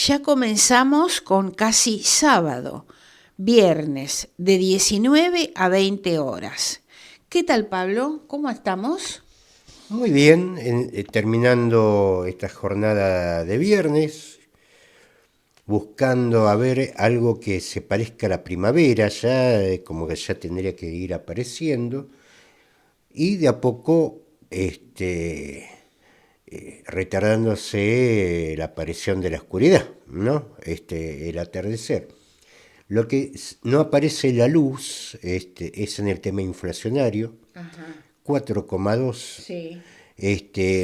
Ya comenzamos con Casi Sábado, viernes de 19 a 20 horas. ¿Qué tal, Pablo? ¿Cómo estamos? Muy bien, terminando esta jornada de viernes, buscando a ver algo que se parezca a la primavera, ya como que ya tendría que ir apareciendo, y de a poco retardándose la aparición de la oscuridad, ¿no? El atardecer. Lo que no aparece la luz es en el tema inflacionario, Ajá, 4,2, sí.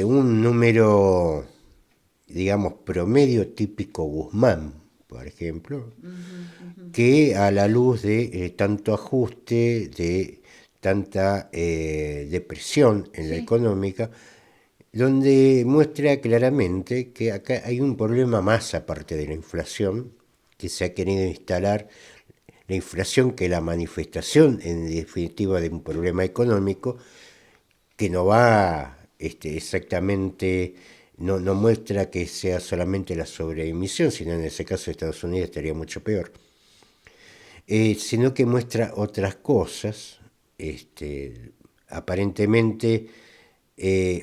un número, digamos, promedio típico Guzmán, por ejemplo, Ujú, ujú. que a la luz de tanto ajuste, de tanta depresión en la Sí. económica, donde muestra claramente que acá hay un problema más aparte de la inflación, que se ha querido instalar la inflación que la manifestación en definitiva de un problema económico que no va exactamente, no muestra que sea solamente la sobreemisión, sino en ese caso Estados Unidos estaría mucho peor, sino que muestra otras cosas, aparentemente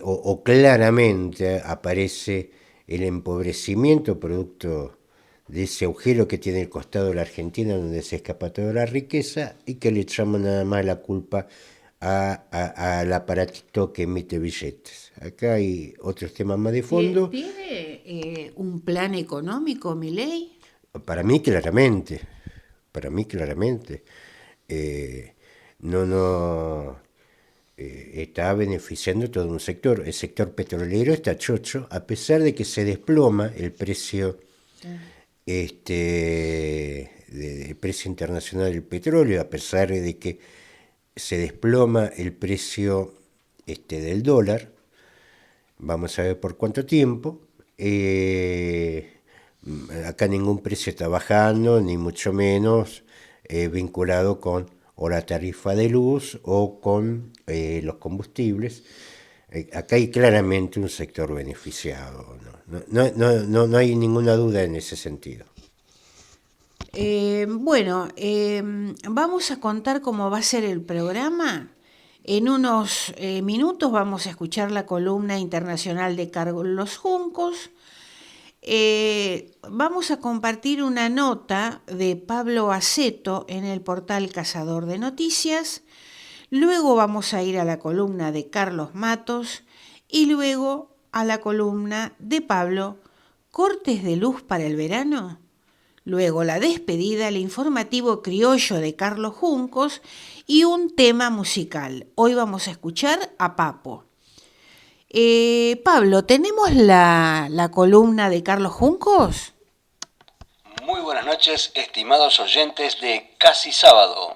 o claramente aparece el empobrecimiento producto de ese agujero que tiene el costado de la Argentina donde se escapa toda la riqueza y que le echamos nada más la culpa al aparatito que emite billetes. Acá hay otros temas más de fondo. ¿Tiene un plan económico, Milei? Para mí claramente, para mí claramente. Eh, no, no, está beneficiando todo un sector. El sector petrolero está chocho, a pesar de que se desploma el precio, el precio internacional del petróleo, a pesar de que se desploma el precio del dólar. Vamos a ver por cuánto tiempo. Acá ningún precio está bajando, ni mucho menos vinculado con o la tarifa de luz o con los combustibles. Acá hay claramente un sector beneficiado, no hay ninguna duda en ese sentido. Bueno, vamos a contar cómo va a ser el programa. En unos minutos vamos a escuchar la columna internacional de Carlos Juncos. Vamos a compartir una nota de Pablo Aceto en el portal Cazador de Noticias. Luego vamos a ir a la columna de Carlos Matos y luego a la columna de Pablo, ¿cortes de luz para el verano? Luego la despedida, el informativo criollo de Carlos Juncos y un tema musical. Hoy vamos a escuchar a Papo. Pablo, ¿tenemos la columna de Carlos Juncos? Muy buenas noches, estimados oyentes de Casi Sábado.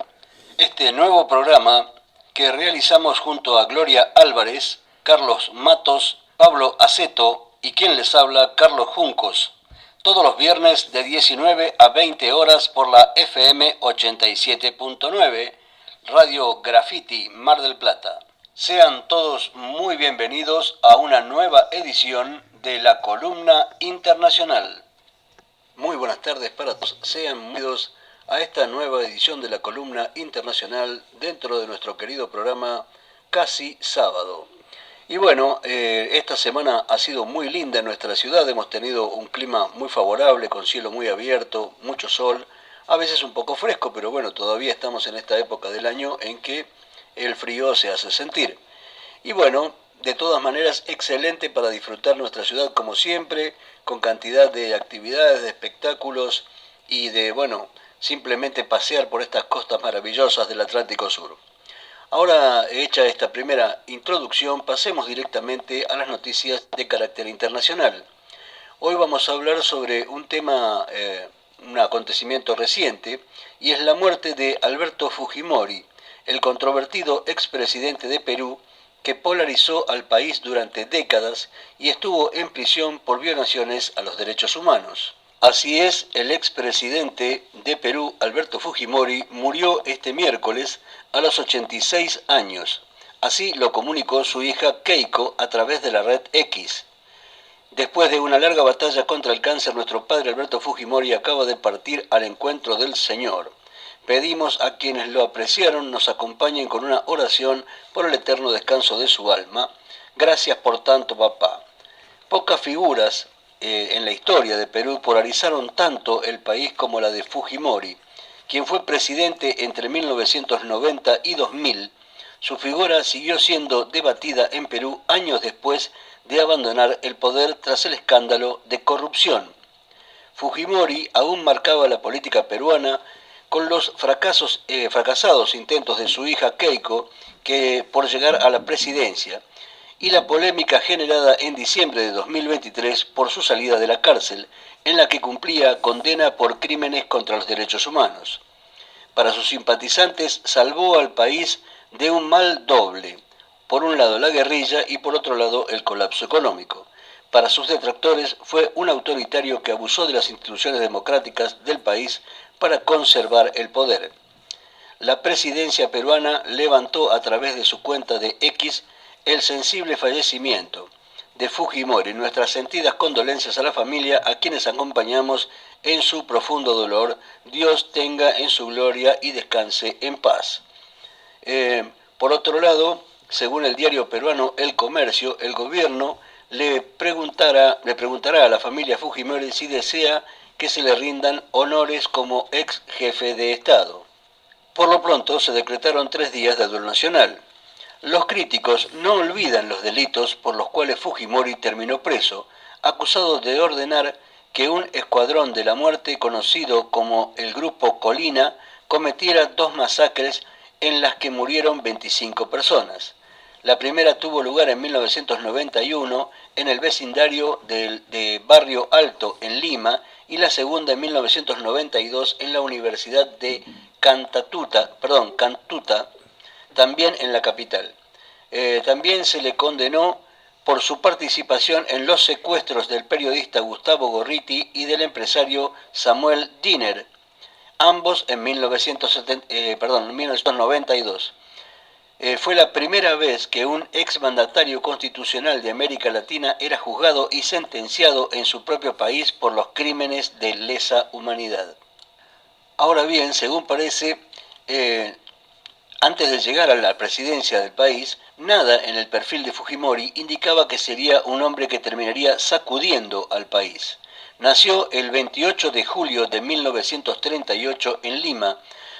Este nuevo programa que realizamos junto a Gloria Álvarez, Carlos Matos, Pablo Aceto y quien les habla, Carlos Juncos. Todos los viernes de 19 a 20 horas por la FM 87.9, Radio Graffiti Mar del Plata. Sean todos muy bienvenidos a una nueva edición de la Columna Internacional. Muy buenas tardes para todos. Sean bienvenidos a esta nueva edición de la Columna Internacional dentro de nuestro querido programa Casi Sábado. Y bueno, esta semana ha sido muy linda en nuestra ciudad. Hemos tenido un clima muy favorable, con cielo muy abierto, mucho sol, a veces un poco fresco, pero bueno, todavía estamos en esta época del año en que el frío se hace sentir. Y bueno, de todas maneras, excelente para disfrutar nuestra ciudad como siempre, con cantidad de actividades, de espectáculos y de, bueno, simplemente pasear por estas costas maravillosas del Atlántico Sur. Ahora, hecha esta primera introducción, pasemos directamente a las noticias de carácter internacional. Hoy vamos a hablar sobre un tema, un acontecimiento reciente, y es la muerte de Alberto Fujimori, el controvertido expresidente de Perú, que polarizó al país durante décadas y estuvo en prisión por violaciones a los derechos humanos. Así es, el expresidente de Perú, Alberto Fujimori, murió este miércoles a los 86 años. Así lo comunicó su hija Keiko a través de la red X. Después de una larga batalla contra el cáncer, nuestro padre Alberto Fujimori acaba de partir al encuentro del Señor. Pedimos a quienes lo apreciaron nos acompañen con una oración por el eterno descanso de su alma. Gracias por tanto, papá. Pocas figuras en la historia de Perú polarizaron tanto el país como la de Fujimori, quien fue presidente entre 1990 y 2000. Su figura siguió siendo debatida en Perú años después de abandonar el poder tras el escándalo de corrupción. Fujimori aún marcaba la política peruana con los fracasados intentos de su hija Keiko por llegar a la presidencia y la polémica generada en diciembre de 2023 por su salida de la cárcel, en la que cumplía condena por crímenes contra los derechos humanos. Para sus simpatizantes salvó al país de un mal doble, por un lado la guerrilla y por otro lado el colapso económico. Para sus detractores fue un autoritario que abusó de las instituciones democráticas del país para conservar el poder. La presidencia peruana levantó a través de su cuenta de X el sensible fallecimiento de Fujimori. Nuestras sentidas condolencias a la familia, a quienes acompañamos en su profundo dolor. Dios tenga en su gloria y descanse en paz. Por otro lado, según el diario peruano El Comercio, el gobierno le preguntará a la familia Fujimori si desea que se le rindan honores como ex jefe de Estado. Por lo pronto se decretaron 3 días de duelo nacional. Los críticos no olvidan los delitos por los cuales Fujimori terminó preso, acusado de ordenar que un escuadrón de la muerte conocido como el Grupo Colina cometiera 2 masacres en las que murieron 25 personas. La primera tuvo lugar en 1991 en el vecindario de Barrio Alto, en Lima, y la segunda en 1992 en la Universidad de Cantuta, también en la capital. También se le condenó por su participación en los secuestros del periodista Gustavo Gorriti y del empresario Samuel Diner, ambos en 1992. Fue la primera vez que un exmandatario constitucional de América Latina era juzgado y sentenciado en su propio país por los crímenes de lesa humanidad. Ahora bien, según parece, antes de llegar a la presidencia del país, nada en el perfil de Fujimori indicaba que sería un hombre que terminaría sacudiendo al país. Nació el 28 de julio de 1938 en Lima,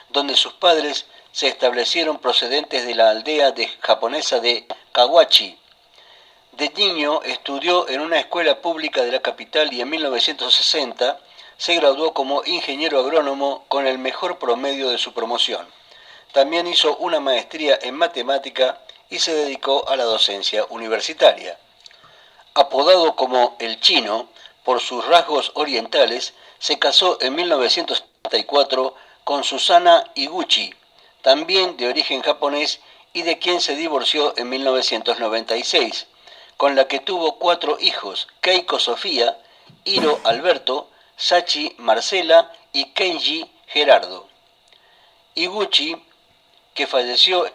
donde sus padres se establecieron procedentes de la aldea japonesa de Kawachi. De niño estudió en una escuela pública de la capital y en 1960 se graduó como ingeniero agrónomo con el mejor promedio de su promoción. También hizo una maestría en matemática y se dedicó a la docencia universitaria. Apodado como el Chino por sus rasgos orientales, se casó en 1974 con Susana Iguchi, también de origen japonés y de quien se divorció en 1996, con la que tuvo 4 hijos: Keiko Sofía, Hiro Alberto, Sachi Marcela y Kenji Gerardo. Iguchi, que falleció, se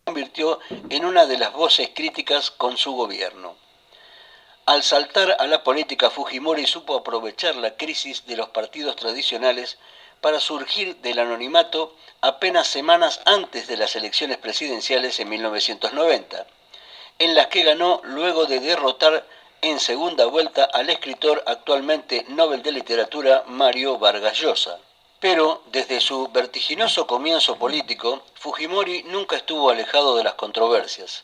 convirtió en una de las voces críticas con su gobierno. Al saltar a la política, Fujimori supo aprovechar la crisis de los partidos tradicionales para surgir del anonimato apenas semanas antes de las elecciones presidenciales en 1990, en las que ganó luego de derrotar en segunda vuelta al escritor actualmente Nobel de Literatura Mario Vargas Llosa. Pero desde su vertiginoso comienzo político, Fujimori nunca estuvo alejado de las controversias.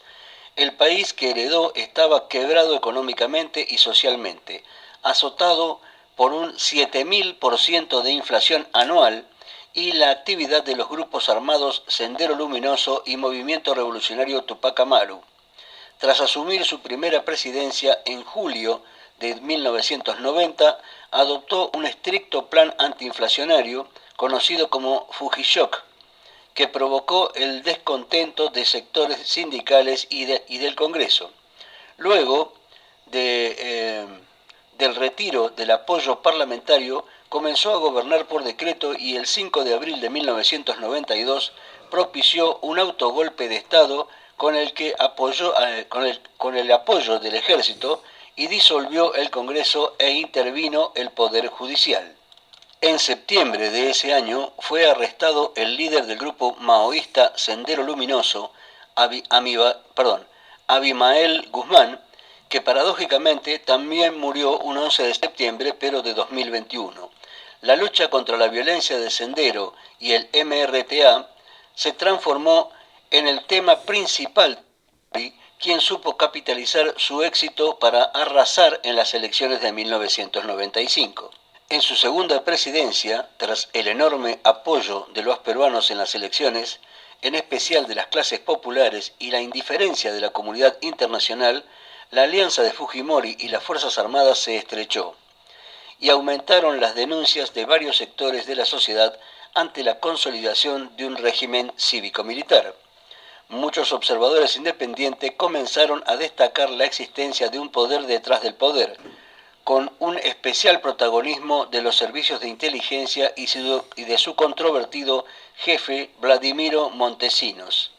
El país que heredó estaba quebrado económicamente y socialmente, azotado por un 7.000% de inflación anual y la actividad de los grupos armados Sendero Luminoso y Movimiento Revolucionario Tupac Amaru. Tras asumir su primera presidencia en julio de 1990, adoptó un estricto plan antiinflacionario conocido como Fujishock, que provocó el descontento de sectores sindicales y del Congreso. Luego del retiro del apoyo parlamentario, comenzó a gobernar por decreto y el 5 de abril de 1992 propició un autogolpe de Estado con el apoyo del ejército y disolvió el Congreso e intervino el Poder Judicial. En septiembre de ese año fue arrestado el líder del grupo maoísta Sendero Luminoso, Abimael Guzmán, que paradójicamente también murió un 11 de septiembre, pero de 2021. La lucha contra la violencia de Sendero y el MRTA se transformó en el tema principal, quien supo capitalizar su éxito para arrasar en las elecciones de 1995. En su segunda presidencia, tras el enorme apoyo de los peruanos en las elecciones, en especial de las clases populares y la indiferencia de la comunidad internacional, la alianza de Fujimori y las Fuerzas Armadas se estrechó y aumentaron las denuncias de varios sectores de la sociedad ante la consolidación de un régimen cívico-militar. Muchos observadores independientes comenzaron a destacar la existencia de un poder detrás del poder, con un especial protagonismo de los servicios de inteligencia y de su controvertido jefe Vladimiro Montesinos.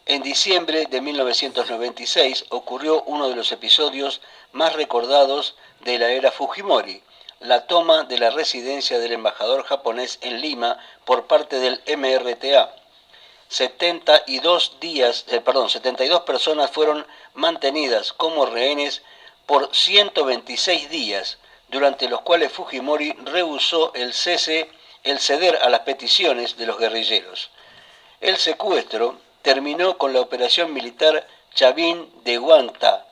En diciembre de 1996 ocurrió uno de los episodios más recordados de la era Fujimori, la toma de la residencia del embajador japonés en Lima por parte del MRTA. 72 personas fueron mantenidas como rehenes por 126 días, durante los cuales Fujimori rehusó el ceder a las peticiones de los guerrilleros. El secuestro terminó con la operación militar Chavín de Huanta,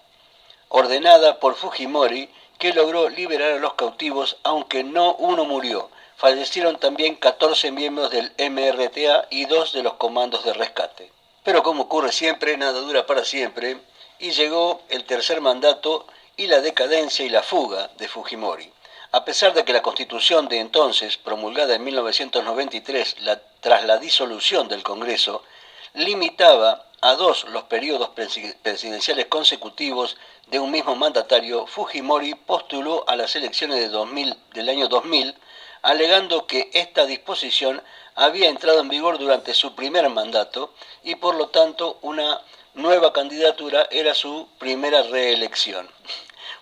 ordenada por Fujimori, que logró liberar a los cautivos, aunque no uno murió. Fallecieron también 14 miembros del MRTA y 2 de los comandos de rescate. Pero como ocurre siempre, nada dura para siempre, y llegó el tercer mandato y la decadencia y la fuga de Fujimori. A pesar de que la Constitución de entonces, promulgada en 1993 tras la disolución del Congreso, limitaba a 2 los periodos presidenciales consecutivos de un mismo mandatario, Fujimori postuló a las elecciones del año 2000, alegando que esta disposición había entrado en vigor durante su primer mandato y por lo tanto una nueva candidatura era su primera reelección.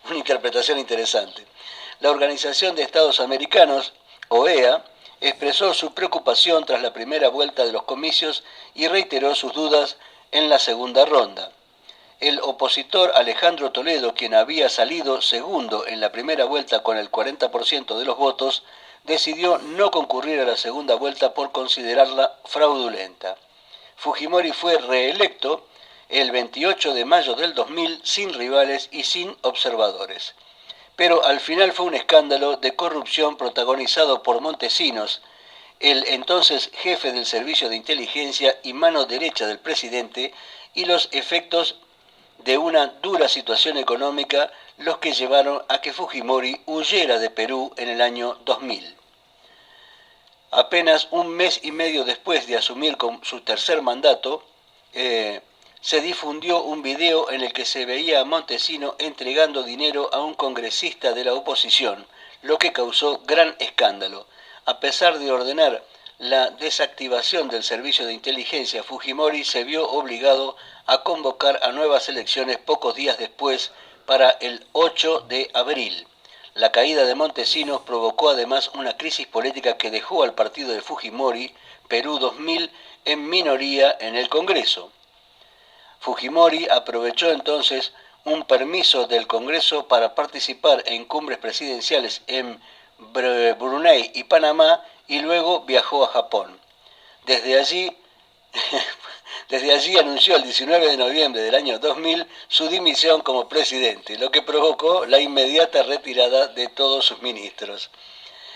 Una interpretación interesante. La Organización de Estados Americanos, OEA, expresó su preocupación tras la primera vuelta de los comicios y reiteró sus dudas en la segunda ronda. El opositor Alejandro Toledo, quien había salido segundo en la primera vuelta con el 40% de los votos, decidió no concurrir a la segunda vuelta por considerarla fraudulenta. Fujimori fue reelecto el 28 de mayo del 2000 sin rivales y sin observadores. Pero al final fue un escándalo de corrupción protagonizado por Montesinos, el entonces jefe del servicio de inteligencia y mano derecha del presidente, y los efectos de una dura situación económica los que llevaron a que Fujimori huyera de Perú en el año 2000. Apenas un mes y medio después de asumir con su tercer mandato, se difundió un video en el que se veía a Montesinos entregando dinero a un congresista de la oposición, lo que causó gran escándalo. A pesar de ordenar la desactivación del servicio de inteligencia, Fujimori se vio obligado a convocar a nuevas elecciones pocos días después para el 8 de abril. La caída de Montesinos provocó además una crisis política que dejó al partido de Fujimori, Perú 2000, en minoría en el Congreso. Fujimori aprovechó entonces un permiso del Congreso para participar en cumbres presidenciales en Brunei y Panamá y luego viajó a Japón. Desde allí anunció el 19 de noviembre del año 2000 su dimisión como presidente, lo que provocó la inmediata retirada de todos sus ministros.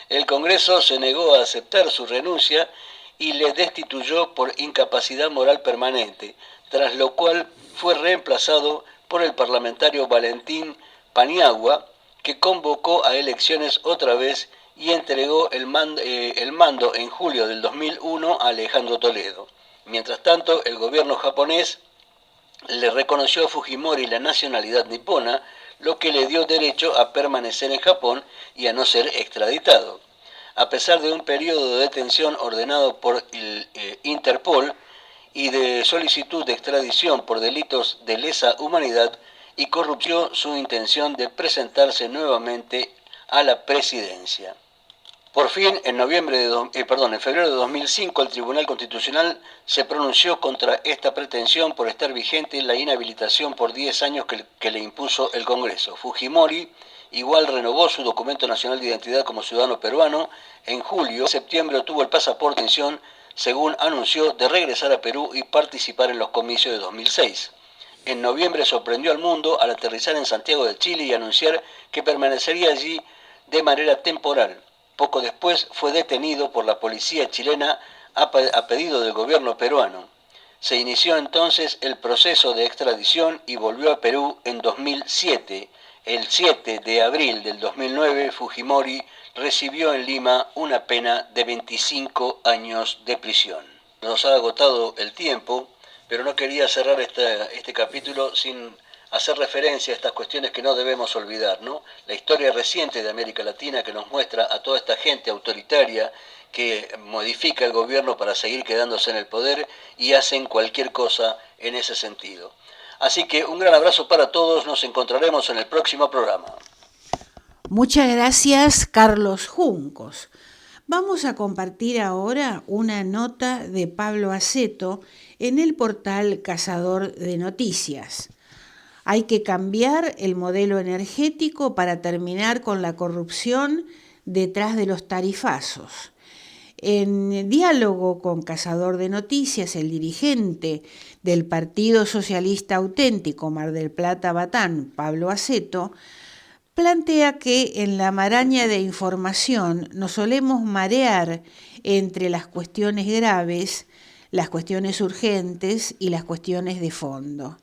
El Congreso se negó a aceptar su renuncia y le destituyó por incapacidad moral permanente, tras lo cual fue reemplazado por el parlamentario Valentín Paniagua, que convocó a elecciones otra vez y entregó el mando en julio del 2001 a Alejandro Toledo. Mientras tanto, el gobierno japonés le reconoció a Fujimori la nacionalidad nipona, lo que le dio derecho a permanecer en Japón y a no ser extraditado. A pesar de un periodo de detención ordenado por el Interpol y de solicitud de extradición por delitos de lesa humanidad y corrupción su intención de presentarse nuevamente a la presidencia. Por fin, en febrero de 2005, el Tribunal Constitucional se pronunció contra esta pretensión por estar vigente la inhabilitación por 10 años que le impuso el Congreso. Fujimori igual renovó su documento nacional de identidad como ciudadano peruano. En julio, septiembre obtuvo el pasaporte de intención, según anunció, de regresar a Perú y participar en los comicios de 2006. En noviembre sorprendió al mundo al aterrizar en Santiago de Chile y anunciar que permanecería allí de manera temporal. Poco después fue detenido por la policía chilena a pedido del gobierno peruano. Se inició entonces el proceso de extradición y volvió a Perú en 2007. El 7 de abril del 2009, Fujimori recibió en Lima una pena de 25 años de prisión. Nos ha agotado el tiempo, pero no quería cerrar este capítulo sin hacer referencia a estas cuestiones que no debemos olvidar, ¿no? La historia reciente de América Latina que nos muestra a toda esta gente autoritaria que modifica el gobierno para seguir quedándose en el poder y hacen cualquier cosa en ese sentido. Así que un gran abrazo para todos, nos encontraremos en el próximo programa. Muchas gracias, Carlos Juncos. Vamos a compartir ahora una nota de Pablo Asseto en el portal Cazador de Noticias. Hay que cambiar el modelo energético para terminar con la corrupción detrás de los tarifazos. En diálogo con Cazador de Noticias, el dirigente del Partido Socialista Auténtico Mar del Plata Batán, Pablo Asseto, plantea que en la maraña de información nos solemos marear entre las cuestiones graves, las cuestiones urgentes y las cuestiones de fondo.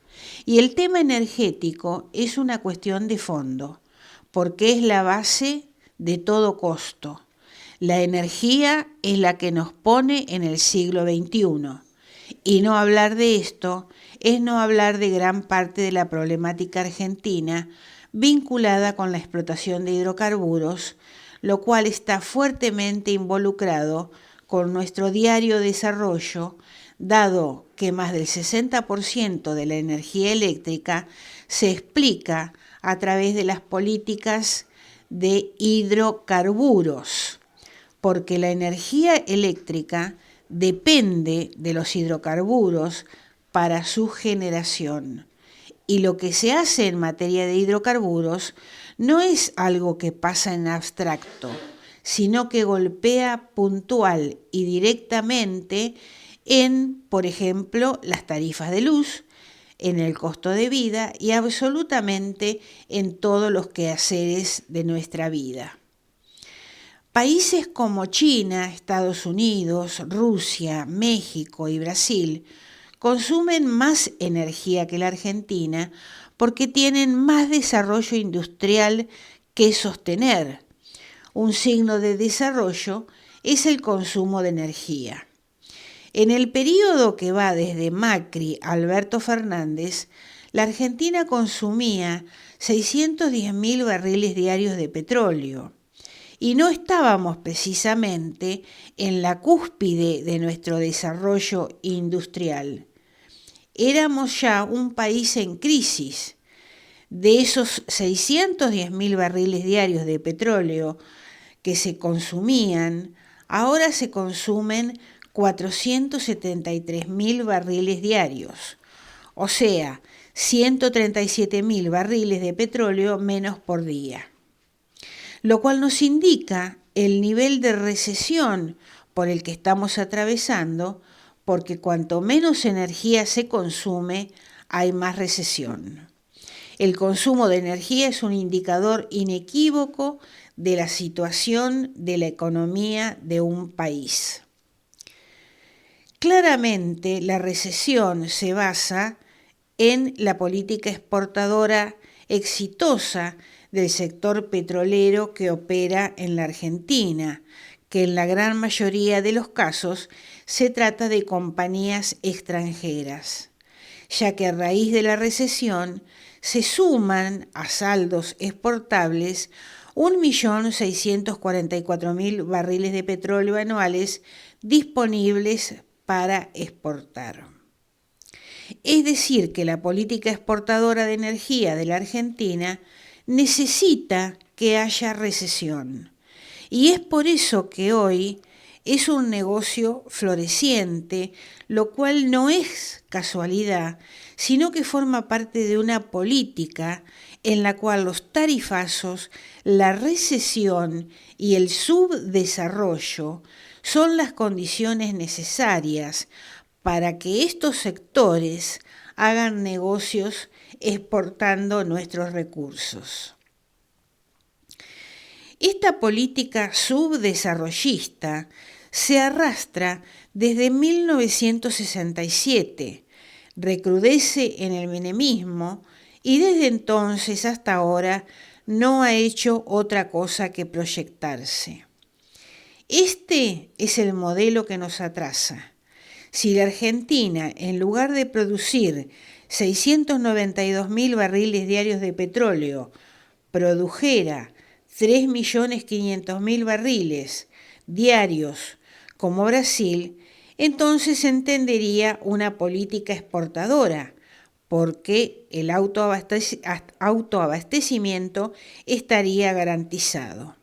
Y el tema energético es una cuestión de fondo, porque es la base de todo costo. La energía es la que nos pone en el siglo XXI. Y no hablar de esto es no hablar de gran parte de la problemática argentina vinculada con la explotación de hidrocarburos, lo cual está fuertemente involucrado con nuestro diario desarrollo, dado que más del 60% de la energía eléctrica se explica a través de las políticas de hidrocarburos, porque la energía eléctrica depende de los hidrocarburos para su generación. Y lo que se hace en materia de hidrocarburos no es algo que pasa en abstracto, sino que golpea puntual y directamente en, por ejemplo, las tarifas de luz, en el costo de vida y absolutamente en todos los quehaceres de nuestra vida. Países como China, Estados Unidos, Rusia, México y Brasil consumen más energía que la Argentina porque tienen más desarrollo industrial que sostener. Un signo de desarrollo es el consumo de energía. En el periodo que va desde Macri a Alberto Fernández, la Argentina consumía 610.000 barriles diarios de petróleo. Y no estábamos precisamente en la cúspide de nuestro desarrollo industrial. Éramos ya un país en crisis. De esos 610.000 barriles diarios de petróleo que se consumían, ahora se consumen 473.000 barriles diarios, o sea, 137.000 barriles de petróleo menos por día. Lo cual nos indica el nivel de recesión por el que estamos atravesando, porque cuanto menos energía se consume, hay más recesión. El consumo de energía es un indicador inequívoco de la situación de la economía de un país. Claramente, la recesión se basa en la política exportadora exitosa del sector petrolero que opera en la Argentina, que en la gran mayoría de los casos se trata de compañías extranjeras, ya que a raíz de la recesión se suman a saldos exportables 1.644.000 barriles de petróleo anuales disponibles para exportar. Es decir, que la política exportadora de energía de la Argentina necesita que haya recesión. Y es por eso que hoy es un negocio floreciente, lo cual no es casualidad, sino que forma parte de una política en la cual los tarifazos, la recesión y el subdesarrollo son las condiciones necesarias para que estos sectores hagan negocios exportando nuestros recursos. Esta política subdesarrollista se arrastra desde 1967, recrudece en el menemismo y desde entonces hasta ahora no ha hecho otra cosa que proyectarse. Este es el modelo que nos atrasa. Si la Argentina, en lugar de producir 692.000 barriles diarios de petróleo, produjera 3.500.000 barriles diarios como Brasil, entonces entendería una política exportadora, porque el autoabastecimiento estaría garantizado.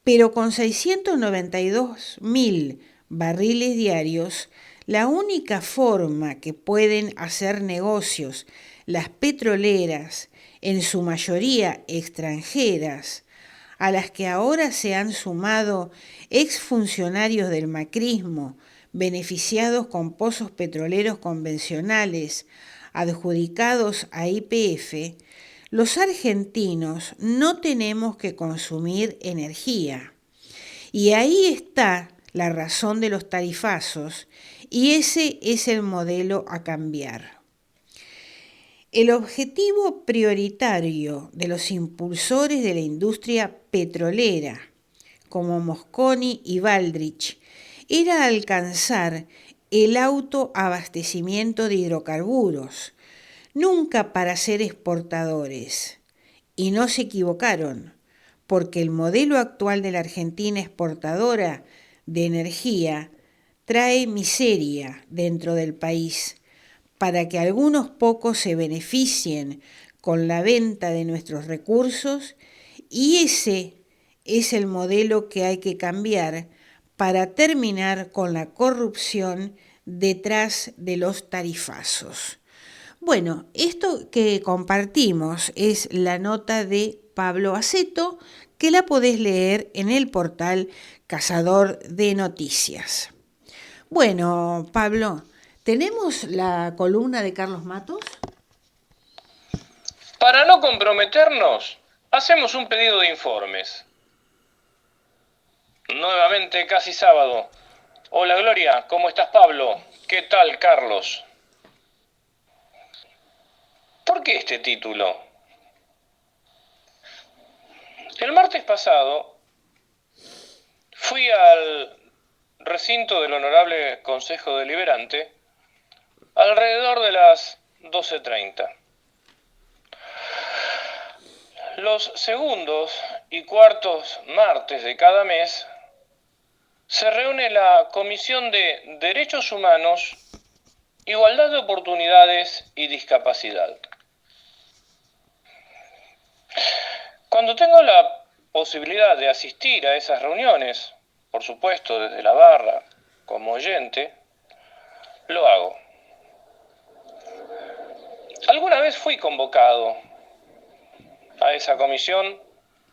Pero con 692.000 barriles diarios, la única forma que pueden hacer negocios las petroleras, en su mayoría extranjeras, a las que ahora se han sumado exfuncionarios del macrismo, beneficiados con pozos petroleros convencionales adjudicados a YPF, los argentinos no tenemos que consumir energía. Y ahí está la razón de los tarifazos, y ese es el modelo a cambiar. El objetivo prioritario de los impulsores de la industria petrolera, como Mosconi y Baldrich, era alcanzar el autoabastecimiento de hidrocarburos, nunca para ser exportadores. Y no se equivocaron, porque el modelo actual de la Argentina exportadora de energía trae miseria dentro del país, para que algunos pocos se beneficien con la venta de nuestros recursos, y ese es el modelo que hay que cambiar para terminar con la corrupción detrás de los tarifazos. Bueno, esto que compartimos es la nota de Pablo Aceto, que la podés leer en el portal Cazador de Noticias. Bueno, Pablo, ¿tenemos la columna de Carlos Matos? Para no comprometernos, hacemos un pedido de informes. Nuevamente casi sábado. Hola Gloria, ¿cómo estás Pablo? ¿Qué tal Carlos? ¿Por qué este título? El martes pasado fui al recinto del Honorable Consejo Deliberante alrededor de las 12:30. Los segundos y cuartos martes de cada mes se reúne la Comisión de Derechos Humanos, Igualdad de Oportunidades y Discapacidad. Cuando tengo la posibilidad de asistir a esas reuniones, por supuesto desde la barra, como oyente, lo hago. Alguna vez fui convocado a esa comisión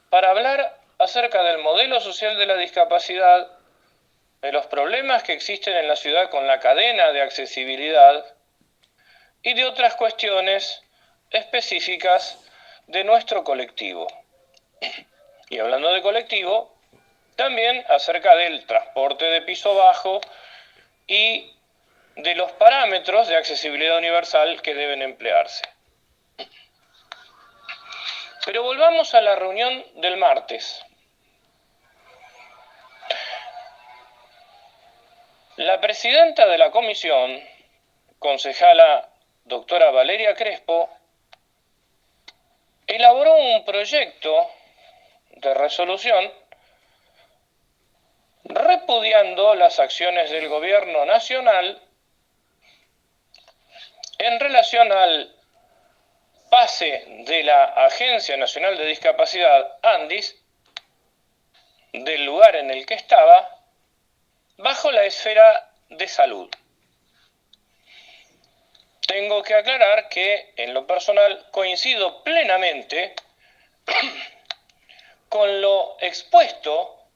para hablar acerca del modelo social de la discapacidad, de los problemas que existen en la ciudad con la cadena de accesibilidad y de otras cuestiones específicas de nuestro colectivo. Y hablando de colectivo, también acerca del transporte de piso bajo y de los parámetros de accesibilidad universal que deben emplearse. Pero volvamos a la reunión del martes. La presidenta de la comisión, concejala doctora Valeria Crespo, elaboró un proyecto de resolución repudiando las acciones del gobierno nacional en relación al pase de la Agencia Nacional de Discapacidad, ANDIS, del lugar en el que estaba, bajo la esfera de salud. Tengo que aclarar que, en lo personal, coincido plenamente con lo expuesto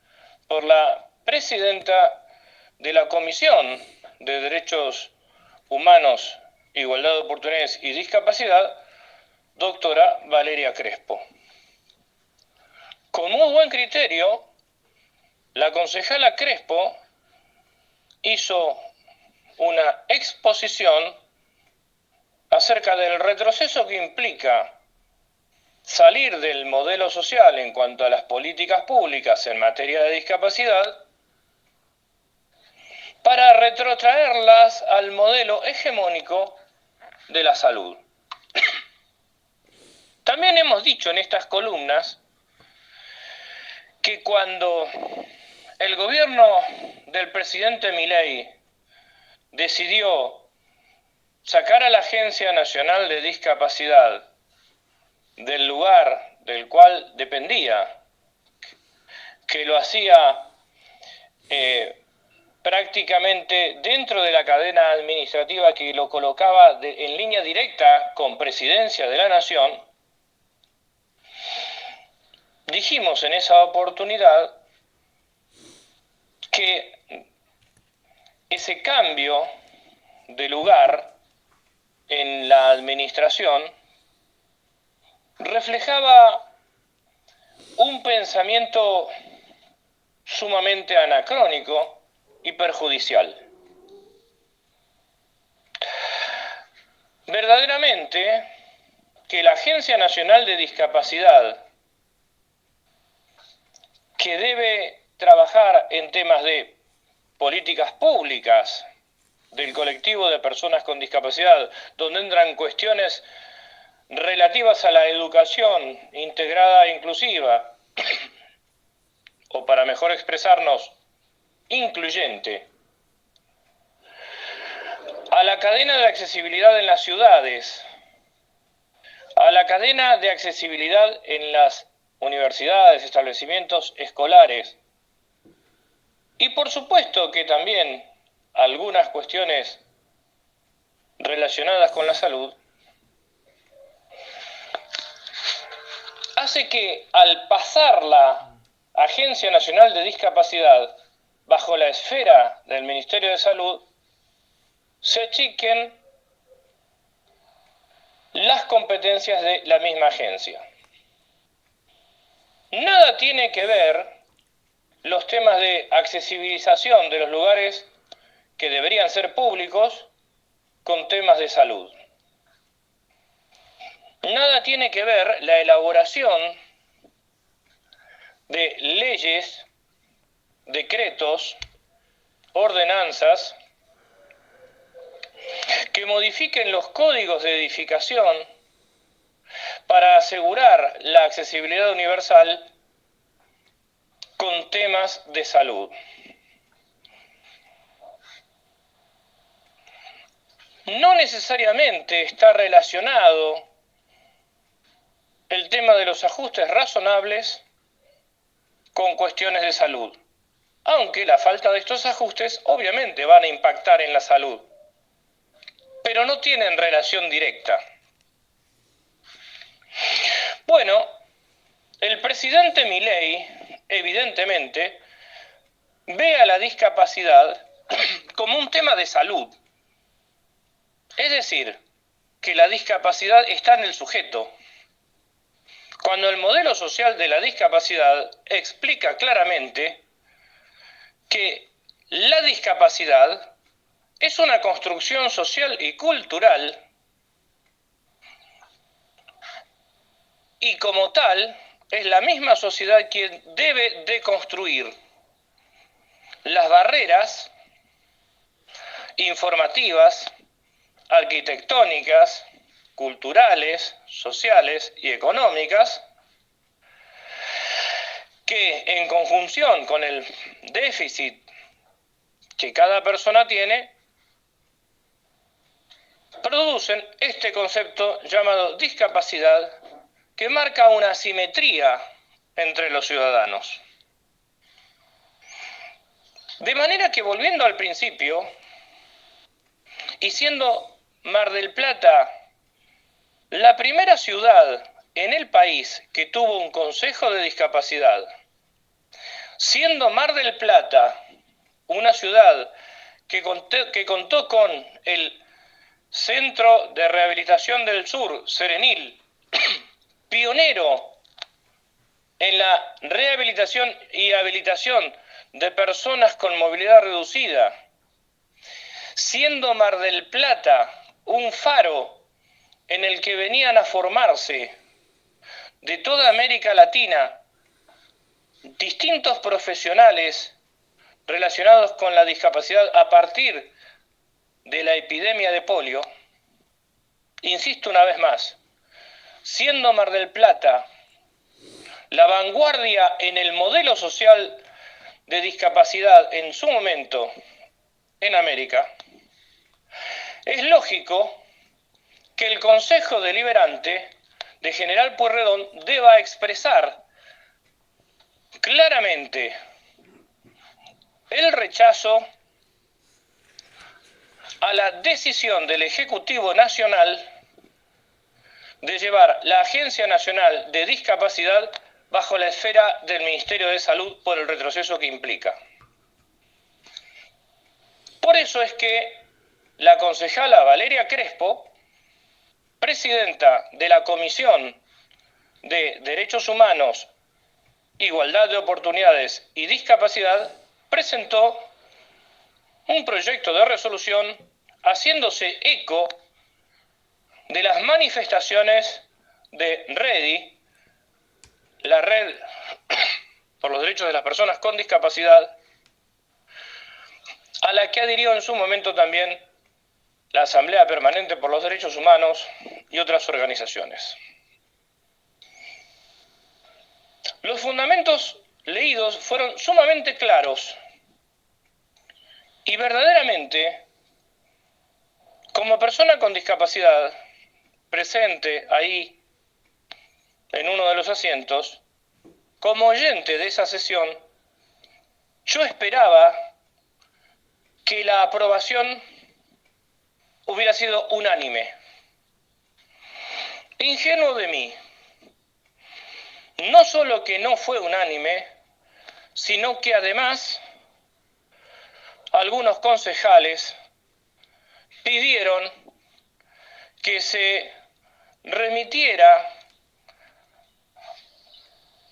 por la presidenta de la Comisión de Derechos Humanos, Igualdad de Oportunidades y Discapacidad, doctora Valeria Crespo. Con muy buen criterio, la concejala Crespo hizo una exposición acerca del retroceso que implica salir del modelo social en cuanto a las políticas públicas en materia de discapacidad para retrotraerlas al modelo hegemónico de la salud. También hemos dicho en estas columnas que cuando el gobierno del presidente Milei decidió sacar a la Agencia Nacional de Discapacidad del lugar del cual dependía, que lo hacía prácticamente dentro de la cadena administrativa que lo colocaba en línea directa con Presidencia de la Nación, dijimos en esa oportunidad que ese cambio de lugar en la administración reflejaba un pensamiento sumamente anacrónico y perjudicial. Verdaderamente que la Agencia Nacional de Discapacidad, que debe trabajar en temas de políticas públicas del colectivo de personas con discapacidad, donde entran cuestiones relativas a la educación integrada e inclusiva, o para mejor expresarnos, incluyente, a la cadena de accesibilidad en las ciudades, a la cadena de accesibilidad en las universidades, establecimientos escolares, y por supuesto que también algunas cuestiones relacionadas con la salud, hace que al pasar la Agencia Nacional de Discapacidad bajo la esfera del Ministerio de Salud, se achiquen las competencias de la misma agencia. Nada tiene que ver los temas de accesibilización de los lugares que deberían ser públicos con temas de salud. Nada tiene que ver la elaboración de leyes, decretos, ordenanzas que modifiquen los códigos de edificación para asegurar la accesibilidad universal con temas de salud. No necesariamente está relacionado el tema de los ajustes razonables con cuestiones de salud, aunque la falta de estos ajustes obviamente van a impactar en la salud, pero no tienen relación directa. Bueno, el presidente Milei evidentemente ve a la discapacidad como un tema de salud, es decir, que la discapacidad está en el sujeto, cuando el modelo social de la discapacidad explica claramente que la discapacidad es una construcción social y cultural y como tal es la misma sociedad quien debe deconstruir las barreras informativas, arquitectónicas, culturales, sociales y económicas que en conjunción con el déficit que cada persona tiene producen este concepto llamado discapacidad, que marca una asimetría entre los ciudadanos. De manera que, volviendo al principio, y siendo Mar del Plata la primera ciudad en el país que tuvo un consejo de discapacidad, siendo Mar del Plata una ciudad que contó con el Centro de Rehabilitación del Sur, Serenil, pionero en la rehabilitación y habilitación de personas con movilidad reducida, siendo Mar del Plata un faro en el que venían a formarse de toda América Latina distintos profesionales relacionados con la discapacidad a partir de la epidemia de polio. Insisto una vez más, siendo Mar del Plata la vanguardia en el modelo social de discapacidad en su momento en América, es lógico que el Consejo Deliberante de General Pueyrredón deba expresar claramente el rechazo a la decisión del Ejecutivo Nacional de llevar la Agencia Nacional de Discapacidad bajo la esfera del Ministerio de Salud por el retroceso que implica. Por eso es que la concejala Valeria Crespo, presidenta de la Comisión de Derechos Humanos, Igualdad de Oportunidades y Discapacidad, presentó un proyecto de resolución haciéndose eco de las manifestaciones de REDI, la Red por los Derechos de las Personas con Discapacidad, a la que adhirió en su momento también la Asamblea Permanente por los Derechos Humanos y otras organizaciones. Los fundamentos leídos fueron sumamente claros y verdaderamente, como persona con discapacidad presente ahí en uno de los asientos, como oyente de esa sesión, yo esperaba que la aprobación hubiera sido unánime. Ingenuo de mí. No solo que no fue unánime, sino que además algunos concejales pidieron que se remitiera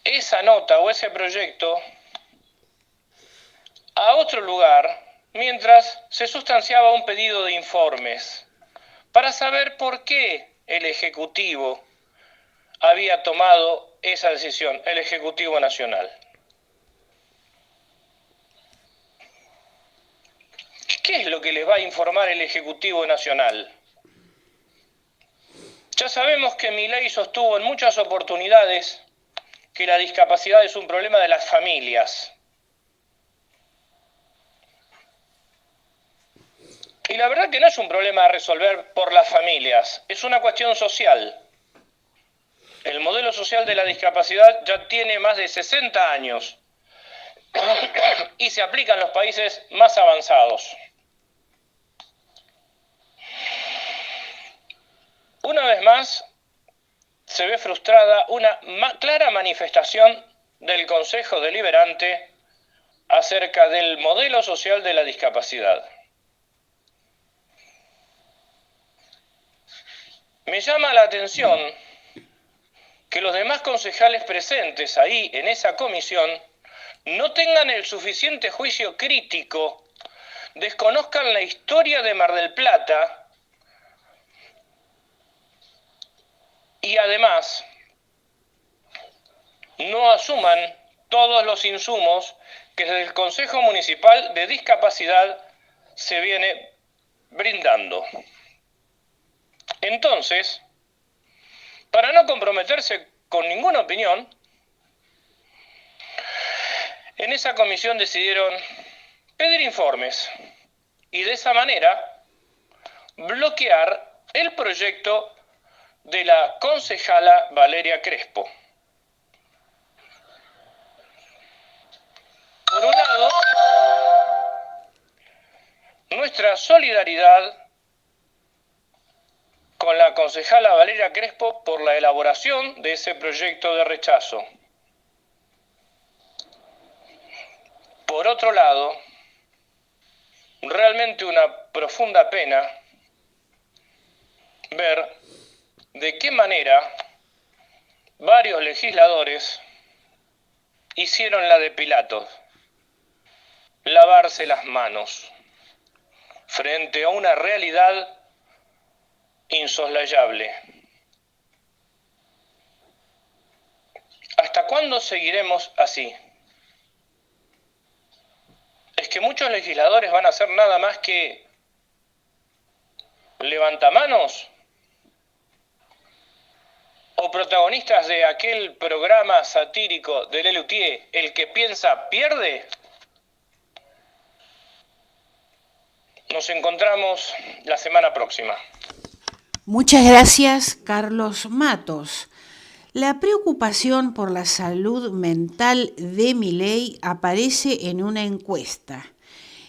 esa nota o ese proyecto a otro lugar mientras se sustanciaba un pedido de informes para saber por qué el Ejecutivo había tomado esa decisión, el Ejecutivo Nacional. ¿Qué es lo que les va a informar el Ejecutivo Nacional? Ya sabemos que Milei sostuvo en muchas oportunidades que la discapacidad es un problema de las familias. Y la verdad que no es un problema a resolver por las familias, es una cuestión social. El modelo social de la discapacidad ya tiene más de 60 años y se aplica en los países más avanzados. Una vez más, se ve frustrada una clara manifestación del Consejo Deliberante acerca del modelo social de la discapacidad. Me llama la atención que los demás concejales presentes ahí en esa comisión no tengan el suficiente juicio crítico, desconozcan la historia de Mar del Plata y además no asuman todos los insumos que desde el Consejo Municipal de Discapacidad se viene brindando. Entonces, para no comprometerse con ninguna opinión, en esa comisión decidieron pedir informes y de esa manera bloquear el proyecto de la concejala Valeria Crespo. Por un lado, nuestra solidaridad con la concejala Valeria Crespo por la elaboración de ese proyecto de rechazo. Por otro lado, realmente una profunda pena ver de qué manera varios legisladores hicieron la de Pilatos, lavarse las manos frente a una realidad insoslayable. ¿Hasta cuándo seguiremos así? ¿Es que muchos legisladores van a hacer nada más que levantamanos? ¿O protagonistas de aquel programa satírico de Lelutier, El que piensa pierde? Nos encontramos la semana próxima. Muchas gracias, Carlos Matos. La preocupación por la salud mental de Milei aparece en una encuesta.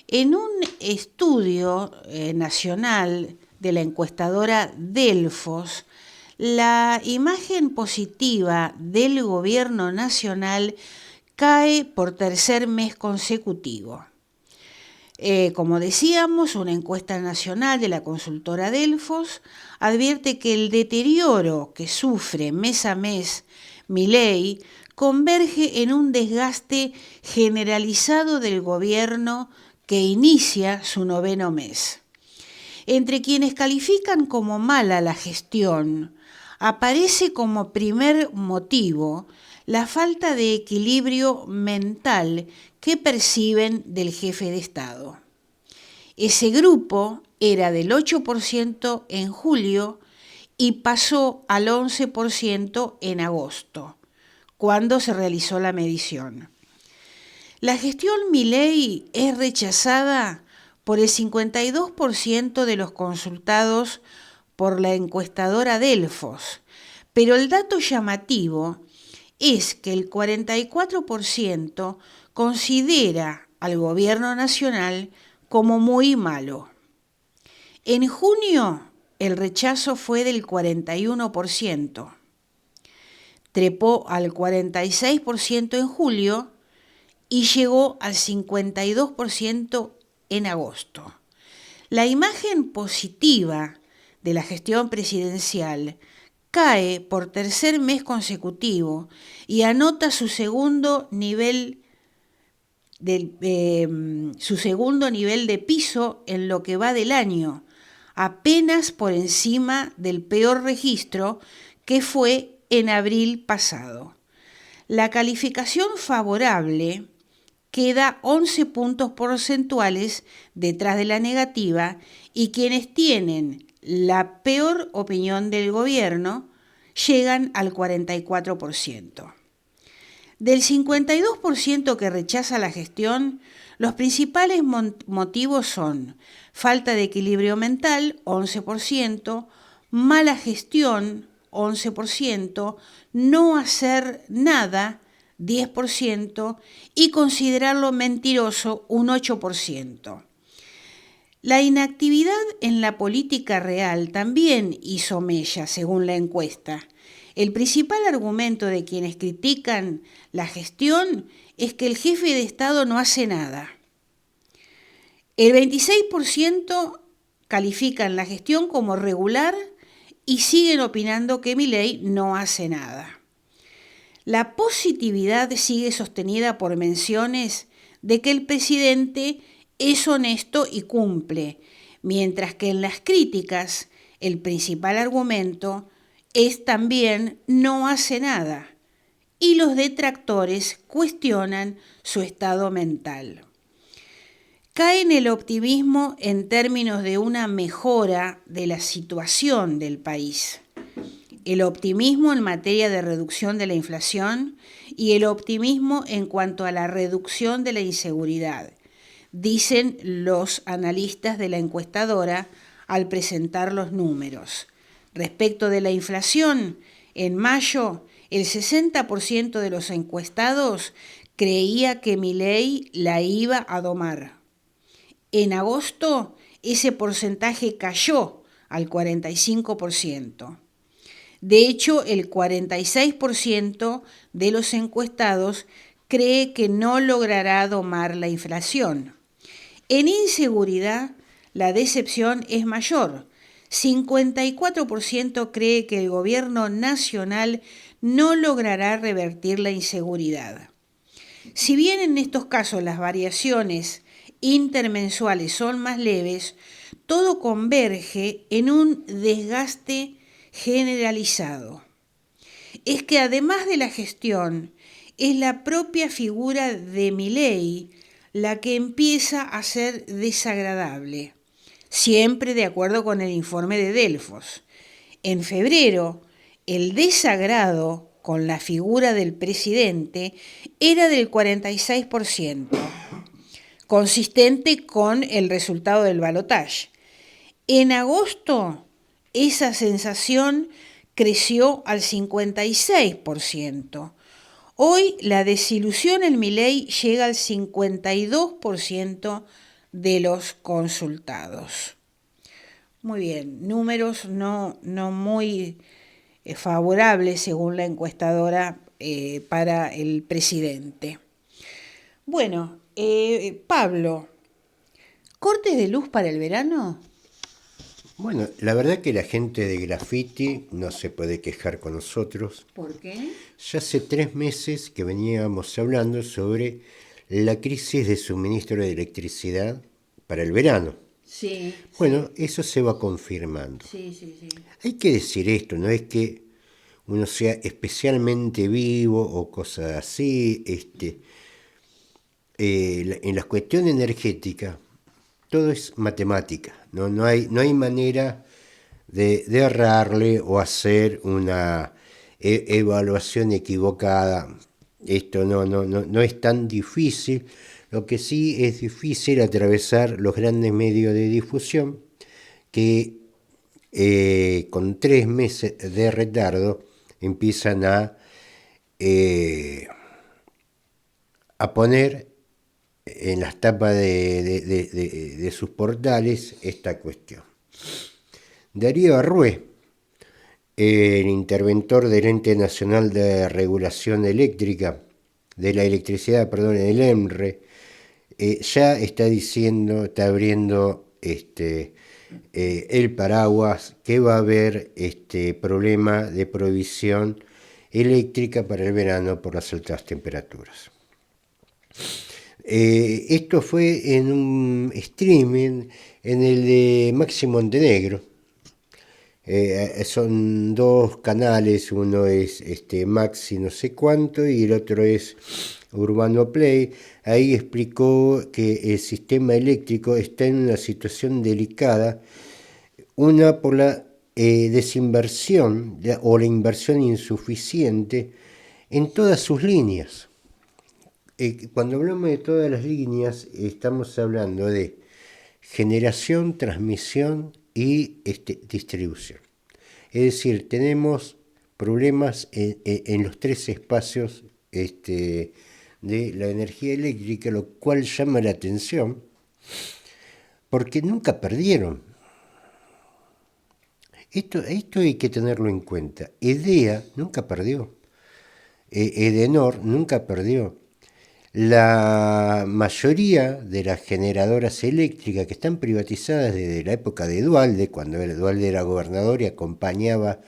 En un estudio nacional de la encuestadora Delfos, la imagen positiva del gobierno nacional cae por tercer mes consecutivo. Como decíamos, una encuesta nacional de la consultora Delfos advierte que el deterioro que sufre mes a mes Milei converge en un desgaste generalizado del gobierno que inicia su 9º mes. Entre quienes califican como mala la gestión, aparece como primer motivo la falta de equilibrio mental que perciben del jefe de Estado. Ese grupo era del 8% en julio y pasó al 11% en agosto, cuando se realizó la medición. La gestión Milei es rechazada por el 52% de los consultados por la encuestadora Delfos, pero el dato llamativo es que el 44% considera al gobierno nacional como muy malo. En junio, el rechazo fue del 41%, trepó al 46% en julio y llegó al 52% en agosto. La imagen positiva de la gestión presidencial cae por tercer mes consecutivo y anota su segundo nivel de piso en lo que va del año, apenas por encima del peor registro que fue en abril pasado. La calificación favorable queda 11 puntos porcentuales detrás de la negativa y quienes tienen la peor opinión del gobierno llegan al 44%. Del 52% que rechaza la gestión, los principales motivos son falta de equilibrio mental, 11%, mala gestión, 11%, no hacer nada, 10%, y considerarlo mentiroso, un 8%. La inactividad en la política real también hizo mella, según la encuesta. El principal argumento de quienes critican la gestión es que el jefe de Estado no hace nada. El 26% califican la gestión como regular y siguen opinando que Milei no hace nada. La positividad sigue sostenida por menciones de que el presidente es honesto y cumple, mientras que en las críticas el principal argumento es también no hace nada, y los detractores cuestionan su estado mental. Cae en el optimismo en términos de una mejora de la situación del país, el optimismo en materia de reducción de la inflación y el optimismo en cuanto a la reducción de la inseguridad, dicen los analistas de la encuestadora al presentar los números. Respecto de la inflación, en mayo el 60% de los encuestados creía que Milei la iba a domar. En agosto ese porcentaje cayó al 45%. De hecho, el 46% de los encuestados cree que no logrará domar la inflación. En inseguridad, la decepción es mayor. 54% cree que el gobierno nacional no logrará revertir la inseguridad. Si bien en estos casos las variaciones intermensuales son más leves, todo converge en un desgaste generalizado. Es que además de la gestión, es la propia figura de Milei la que empieza a ser desagradable, siempre de acuerdo con el informe de Delfos. En febrero, el desagrado con la figura del presidente era del 46%, consistente con el resultado del balotaje. En agosto, esa sensación creció al 56%. Hoy la desilusión en Milei llega al 52% de los consultados. Muy bien, números no muy favorables según la encuestadora para el presidente. Bueno, Pablo, ¿cortes de luz para el verano? Bueno, la verdad que la gente de Graffiti no se puede quejar con nosotros. ¿Por qué? Ya hace 3 meses que veníamos hablando sobre la crisis de suministro de electricidad para el verano. Sí. Bueno, eso se va confirmando. Sí. Hay que decir esto, no es que uno sea especialmente vivo o cosas así. En la cuestión energética todo es matemática, no hay manera de errarle o hacer una evaluación equivocada. Esto no es tan difícil. Lo que sí es difícil atravesar los grandes medios de difusión que con 3 meses de retardo empiezan a poner en las tapas de sus portales esta cuestión. Darío Arrué, el interventor del Ente Nacional de Regulación Eléctrica, de la Electricidad, el ENRE, ya está abriendo el paraguas que va a haber problema de provisión eléctrica para el verano por las altas temperaturas. Esto fue en un streaming en el de Maxi Montenegro. Son 2 canales, uno es Maxi no sé cuánto y el otro es Urbano Play. Ahí explicó que el sistema eléctrico está en una situación delicada, una por la desinversión o la inversión insuficiente en todas sus líneas. Cuando hablamos de todas las líneas, estamos hablando de generación, transmisión y distribución. Es decir, tenemos problemas en los 3 espacios de la energía eléctrica, lo cual llama la atención porque nunca perdieron. Esto hay que tenerlo en cuenta. EDEA nunca perdió. Edenor nunca perdió. La mayoría de las generadoras eléctricas que están privatizadas desde la época de Duhalde, cuando Duhalde era gobernador y acompañaba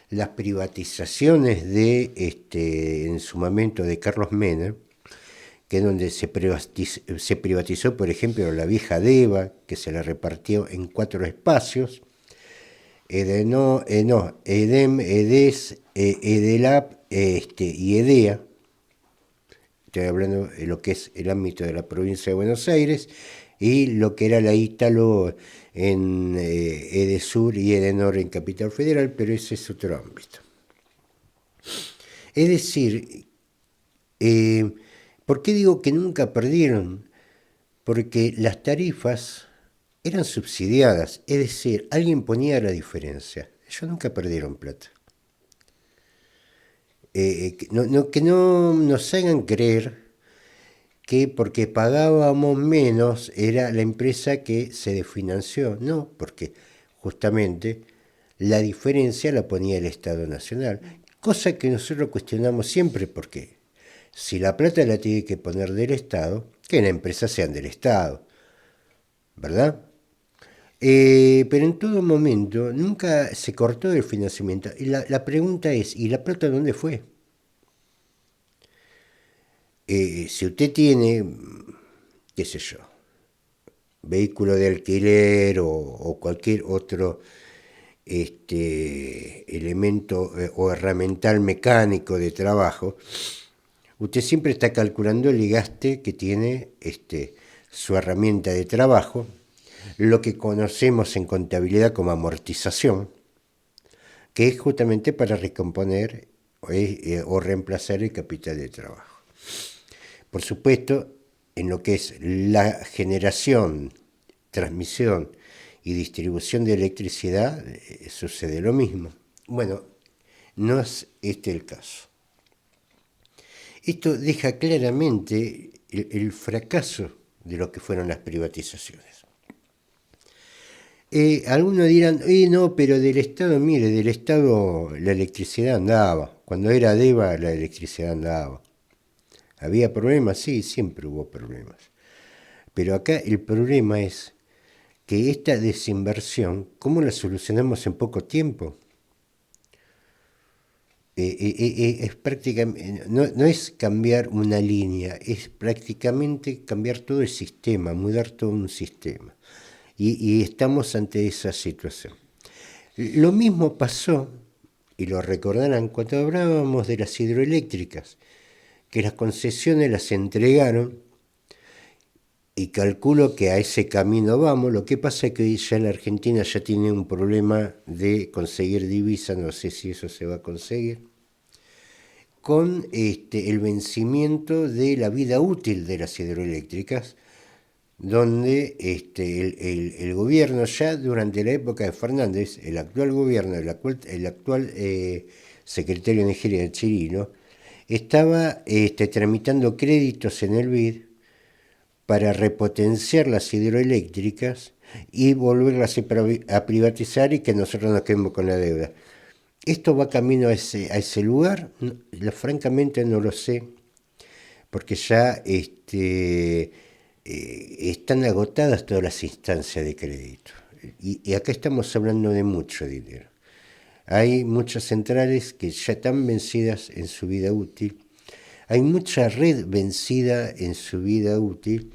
las privatizaciones en su momento de Carlos Menem, que es donde se privatizó, por ejemplo, la vieja DEVA, que se la repartió en 4 espacios, EDEM, EDES, EDELAP y EDEA. Estoy hablando de lo que es el ámbito de la provincia de Buenos Aires y lo que era la Ítalo en EDESUR y EDENOR en Capital Federal, pero ese es otro ámbito. Es decir, ¿por qué digo que nunca perdieron? Porque las tarifas eran subsidiadas, es decir, alguien ponía la diferencia. Ellos nunca perdieron plata. Que no nos hagan creer que porque pagábamos menos era la empresa que se desfinanció. No, porque justamente la diferencia la ponía el Estado Nacional. Cosa que nosotros cuestionamos siempre, porque si la plata la tiene que poner del Estado, que las empresas sean del Estado, ¿verdad? Pero en todo momento nunca se cortó el financiamiento. Y la pregunta es, ¿y la plata dónde fue? Si usted tiene, qué sé yo, vehículo de alquiler o cualquier otro elemento o herramental mecánico de trabajo, usted siempre está calculando el gaste que tiene su herramienta de trabajo, lo que conocemos en contabilidad como amortización, que es justamente para recomponer o reemplazar el capital de trabajo. Por supuesto, en lo que es la generación, transmisión y distribución de electricidad, sucede lo mismo. Bueno, no es este el caso. Esto deja claramente el fracaso de lo que fueron las privatizaciones. Algunos dirán, no, pero del Estado, mire, del Estado la electricidad andaba. Cuando era DEVA la electricidad andaba. ¿Había problemas? Sí, siempre hubo problemas. Pero acá el problema es que esta desinversión, ¿cómo la solucionamos en poco tiempo? Es prácticamente, no es cambiar una línea, es prácticamente cambiar todo el sistema, mudar todo un sistema. Y estamos ante esa situación. Lo mismo pasó, y lo recordarán, cuando hablábamos de las hidroeléctricas, que las concesiones las entregaron, y calculo que a ese camino vamos. Lo que pasa es que ya la Argentina ya tiene un problema de conseguir divisas, no sé si eso se va a conseguir, con el vencimiento de la vida útil de las hidroeléctricas, donde el gobierno ya durante la época de Fernández, el actual gobierno, el actual secretario de Energía Chirino, estaba tramitando créditos en el BID para repotenciar las hidroeléctricas y volverlas a privatizar y que nosotros nos quedemos con la deuda. ¿Esto va camino a ese lugar? No, francamente no lo sé, porque ya están agotadas todas las instancias de crédito. Y acá estamos hablando de mucho dinero. Hay muchas centrales que ya están vencidas en su vida útil. Hay mucha red vencida en su vida útil,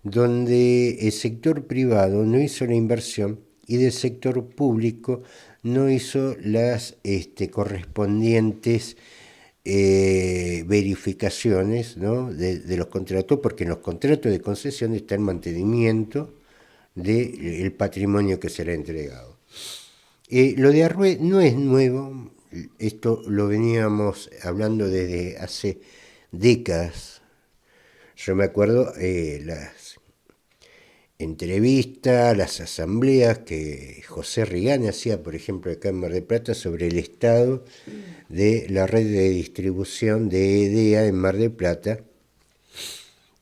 donde el sector privado no hizo la inversión y del sector público no hizo las correspondientes verificaciones, ¿no?, de los contratos, porque en los contratos de concesión está el mantenimiento del patrimonio que será entregado. Lo de Arrué no es nuevo, esto lo veníamos hablando desde hace décadas. Yo me acuerdo las entrevistas, las asambleas que José Rigani hacía, por ejemplo, acá en Mar del Plata, sobre el estado de la red de distribución de EDEA en Mar del Plata,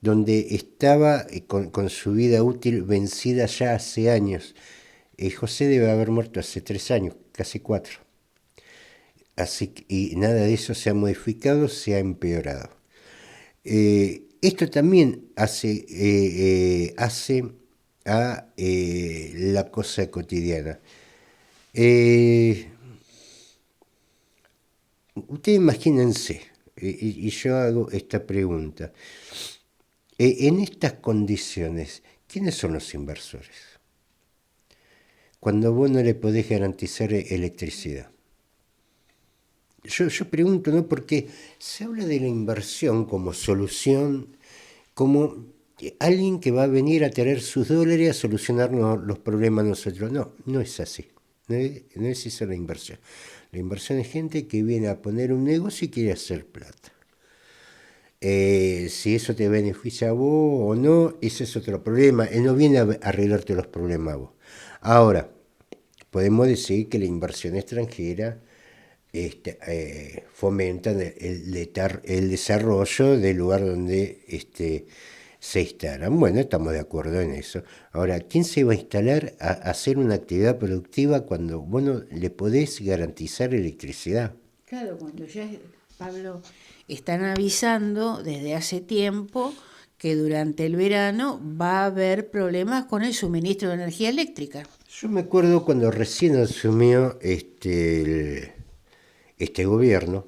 donde estaba con su vida útil vencida ya hace años. José debe haber muerto hace 3 años, casi 4. Y nada de eso se ha modificado, se ha empeorado. Esto también hace a la cosa cotidiana. Ustedes imagínense, y yo hago esta pregunta, en estas condiciones, ¿quiénes son los inversores? Cuando vos no le podés garantizar electricidad. Yo pregunto, ¿no?, porque se habla de la inversión como solución, como alguien que va a venir a traer sus dólares a solucionarnos los problemas nosotros. No, no es así. No es esa la inversión. La inversión es gente que viene a poner un negocio y quiere hacer plata. Si eso te beneficia a vos o no, ese es otro problema. Él no viene a arreglarte los problemas a vos. Ahora, podemos decir que la inversión extranjera fomenta el desarrollo del lugar donde se instalan. Bueno, estamos de acuerdo en eso. Ahora, ¿quién se va a instalar a hacer una actividad productiva cuando vos no le podés garantizar electricidad? Claro, cuando ya, Pablo, están avisando desde hace tiempo que durante el verano va a haber problemas con el suministro de energía eléctrica. Yo me acuerdo cuando recién asumió este gobierno.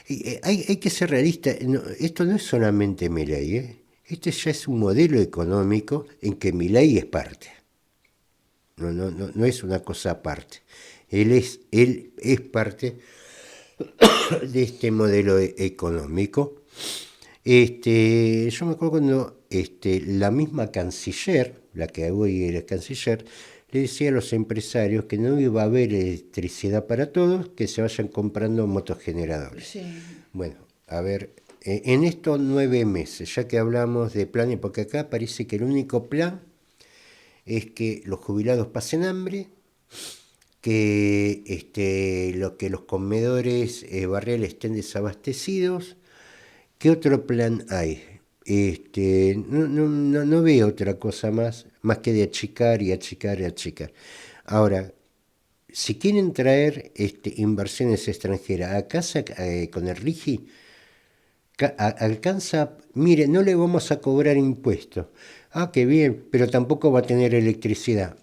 Y hay que ser realista, esto no es solamente Milei, este ya es un modelo económico en que Milei es parte. No es una cosa aparte. Él es parte de este modelo económico. Yo me acuerdo cuando la misma canciller, la que hoy era canciller, le decía a los empresarios que no iba a haber electricidad para todos, que se vayan comprando motogeneradores. Sí. Bueno, a ver, en estos 9 meses, ya que hablamos de planes, porque acá parece que el único plan es que los jubilados pasen hambre, que los comedores barriales estén desabastecidos. ¿Qué otro plan hay? No veo otra cosa más que de achicar y achicar y achicar. Ahora, si quieren traer inversiones extranjeras a casa con el RIGI, alcanza, mire, no le vamos a cobrar impuestos. Ah, qué bien, pero tampoco va a tener electricidad.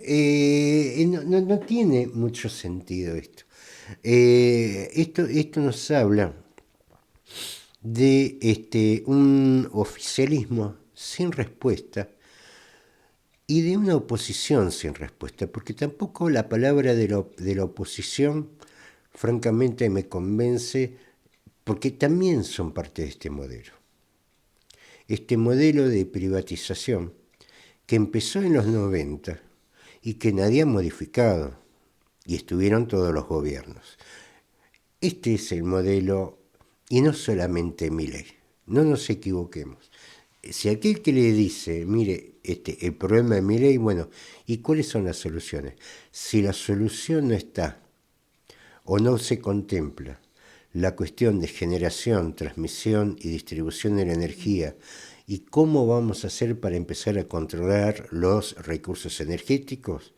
No tiene mucho sentido esto. Esto nos habla de un oficialismo sin respuesta y de una oposición sin respuesta, porque tampoco la palabra de la oposición francamente me convence, porque también son parte de este modelo. Este modelo de privatización que empezó en los 90 y que nadie ha modificado, y estuvieron todos los gobiernos. Este es el modelo, y no solamente Milei, no nos equivoquemos. Si aquel que le dice, mire, el problema de Milei, bueno, ¿y cuáles son las soluciones? Si la solución no está o no se contempla la cuestión de generación, transmisión y distribución de la energía, y cómo vamos a hacer para empezar a controlar los recursos energéticos,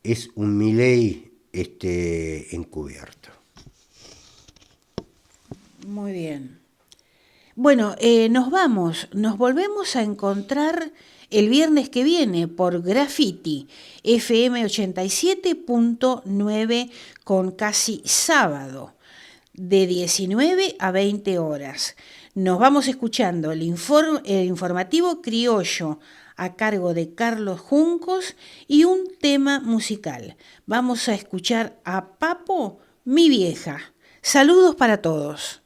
es un Milei encubierto. Muy bien. Bueno, nos volvemos a encontrar el viernes que viene por Graffiti, FM 87.9 con Casi Sábado, de 19 a 20 horas. Nos vamos escuchando el informativo criollo a cargo de Carlos Juncos y un tema musical. Vamos a escuchar a Papo, mi vieja. Saludos para todos.